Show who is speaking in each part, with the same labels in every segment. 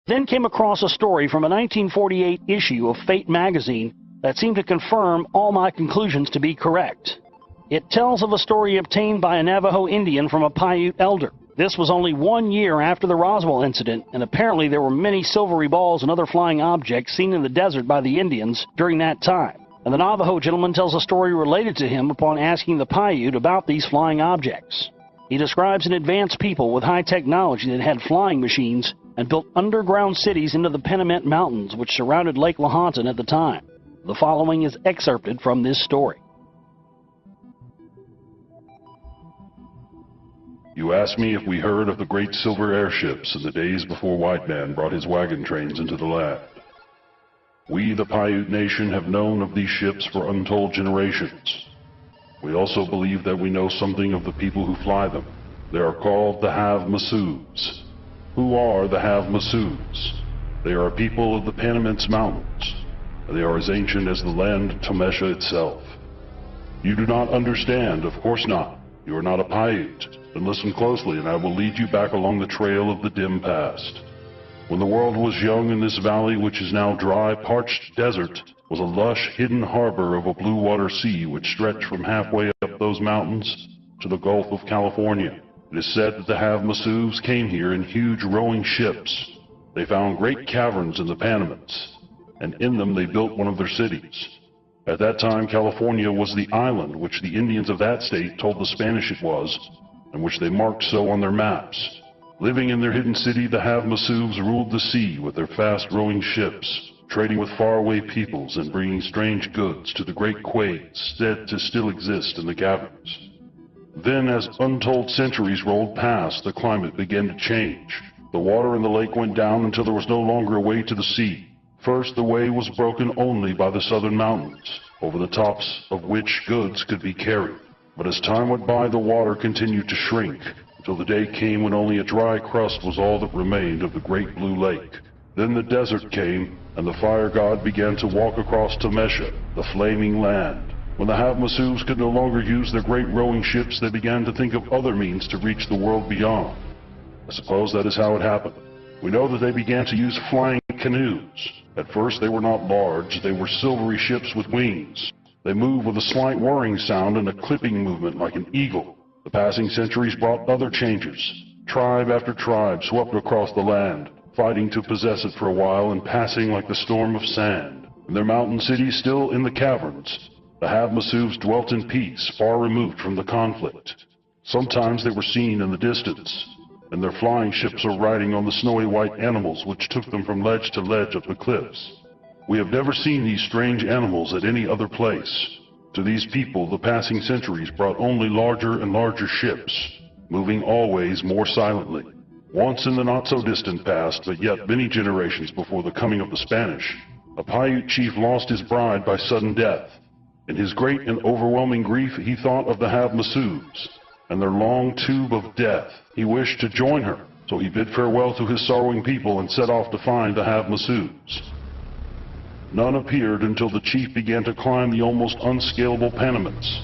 Speaker 1: Then came across a story from a 1948 issue of Fate magazine that seemed to confirm all my conclusions to be correct. It tells of a story obtained by a Navajo Indian from a Paiute elder. This was only 1 year after the Roswell incident, and apparently there were many silvery balls and other flying objects seen in the desert by the Indians during that time. And the Navajo gentleman tells a story related to him upon asking the Paiute about these flying objects. He describes an advanced people with high technology that had flying machines and built underground cities into the Peniment Mountains, which surrounded Lake Lahontan at the time. The following is excerpted from this story.
Speaker 2: You asked me if we heard of the great silver airships in the days before white man brought his wagon trains into the land. We, the Paiute Nation, have known of these ships for untold generations. We also believe that we know something of the people who fly them. They are called the Have-Masuves. Who are the Have-Masuves? They are a people of the Peniment Mountains, and they are as ancient as the land Tomesha itself. You do not understand, of course not. You are not a Paiute. Then listen closely, and I will lead you back along the trail of the dim past. When the world was young, in this valley, which is now dry, parched desert, was a lush, hidden harbor of a blue water sea which stretched from halfway up those mountains to the Gulf of California. It is said that the Have-Masuves came here in huge rowing ships. They found great caverns in the Panamints, and in them they built one of their cities. At that time, California was the island which the Indians of that state told the Spanish it was, and which they marked so on their maps. Living in their hidden city, the Have-Masuves ruled the sea with their fast-rowing ships, trading with faraway peoples and bringing strange goods to the great quays said to still exist in the caverns. Then, as untold centuries rolled past, the climate began to change. The water in the lake went down until there was no longer a way to the sea. First, the way was broken only by the southern mountains, over the tops of which goods could be carried. But as time went by, the water continued to shrink, until the day came when only a dry crust was all that remained of the great blue lake. Then the desert came, and the fire god began to walk across Tomesha, the flaming land. When the Have-Masuves could no longer use their great rowing ships, they began to think of other means to reach the world beyond. I suppose that is how it happened. We know that they began to use flying canoes. At first they were not large, they were silvery ships with wings. They moved with a slight whirring sound and a clipping movement like an eagle. The passing centuries brought other changes. Tribe after tribe swept across the land, fighting to possess it for a while and passing like the storm of sand. In their mountain cities still in the caverns, the Have-Masuves dwelt in peace, far removed from the conflict. Sometimes they were seen in the distance, and their flying ships were riding on the snowy white animals which took them from ledge to ledge up the cliffs. We have never seen these strange animals at any other place. To these people, the passing centuries brought only larger and larger ships, moving always more silently. Once in the not-so-distant past, but yet many generations before the coming of the Spanish, a Paiute chief lost his bride by sudden death. In his great and overwhelming grief, he thought of the Have-Masuves and their long tube of death. He wished to join her, so he bid farewell to his sorrowing people and set off to find the Have-Masuves. None appeared until the chief began to climb the almost unscalable Panamints.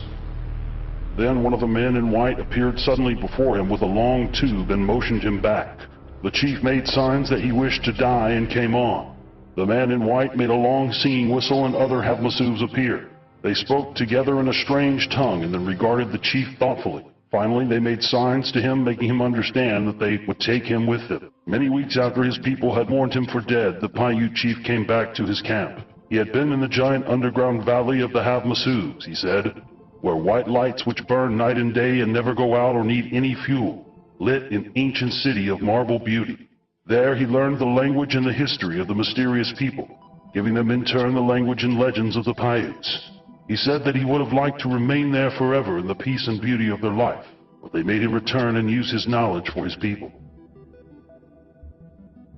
Speaker 2: Then one of the men in white appeared suddenly before him with a long tube and motioned him back. The chief made signs that he wished to die and came on. The man in white made a long singing whistle and other Have-Masuves appeared. They spoke together in a strange tongue and then regarded the chief thoughtfully. Finally, they made signs to him, making him understand that they would take him with them. Many weeks after his people had mourned him for dead, the Paiute chief came back to his camp. He had been in the giant underground valley of the Have-Masuves, he said, where white lights which burn night and day and never go out or need any fuel, lit an ancient city of marble beauty. There he learned the language and the history of the mysterious people, giving them in turn the language and legends of the Paiutes. He said that he would have liked to remain there forever in the peace and beauty of their life, but they made him return and use his knowledge for his people.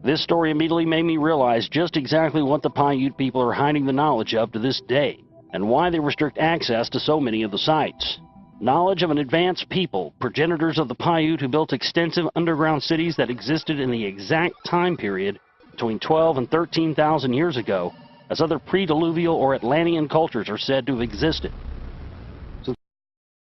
Speaker 1: This story immediately made me realize just exactly what the Paiute people are hiding the knowledge of to this day, and why they restrict access to so many of the sites. Knowledge of an advanced people, progenitors of the Paiute who built extensive underground cities that existed in the exact time period between 12 and 13,000 years ago, as other pre-diluvial or Atlantean cultures are said to have existed.